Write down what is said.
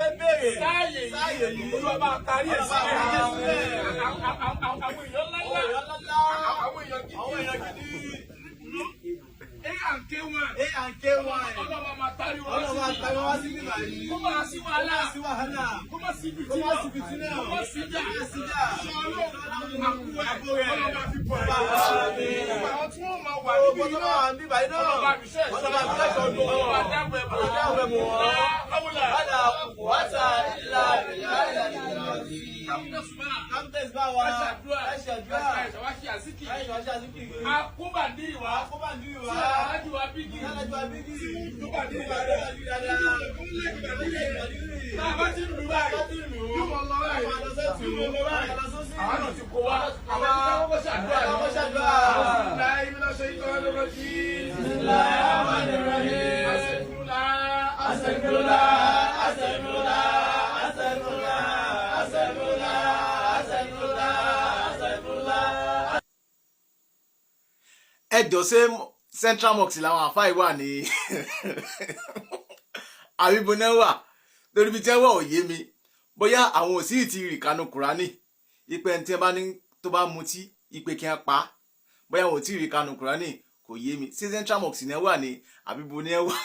fẹ́ béèrè sáàyè yìí olúwa bá tarí ẹ̀ sílẹ̀ àwọn èèyàn ńláńlá àwọn èèyàn gidi A&K1 ọlọ́wọ́ máa tarí wọn wá sí bíbá yìí. kó máa sí wàhálà kó máa sí fìtínà kó máa sí jà ọlọ́wọ́ máa fi pọ̀ ẹ̀ àwọn tí wọ́n máa wà níbí náà ọlọ́wọ́ àbíṣẹ́ ọlọ́wọ́ àdáwẹ̀ bọ̀ akóbàndínì wa tí alájú wa bígì dúbàndínì wa rẹ̀ náà bá ti lù báyìí yóò mọ lọ báyìí àwọn náà ti kó wa àwọn akọ́kọ́ ṣàdúrà láì bí lọ́sọ̀ yìí kọ́ lọ́wọ́ sí ẹjọ ṣe Central Mosque làwọn àfáà wà ní àbíbọnẹ wà lórí ibi tí ẹ wọ òye mi bóyá àwọn ò sì ti rì kanu Kùránì ipe ẹni tí ẹ bá ní tó bá mutí ipe kí ẹ pa bóyá àwọn ò tí ì rì kanu Kùránì kò yé mi ṣé Central Mosque ní ẹ wà ní àbíbọnẹ wà.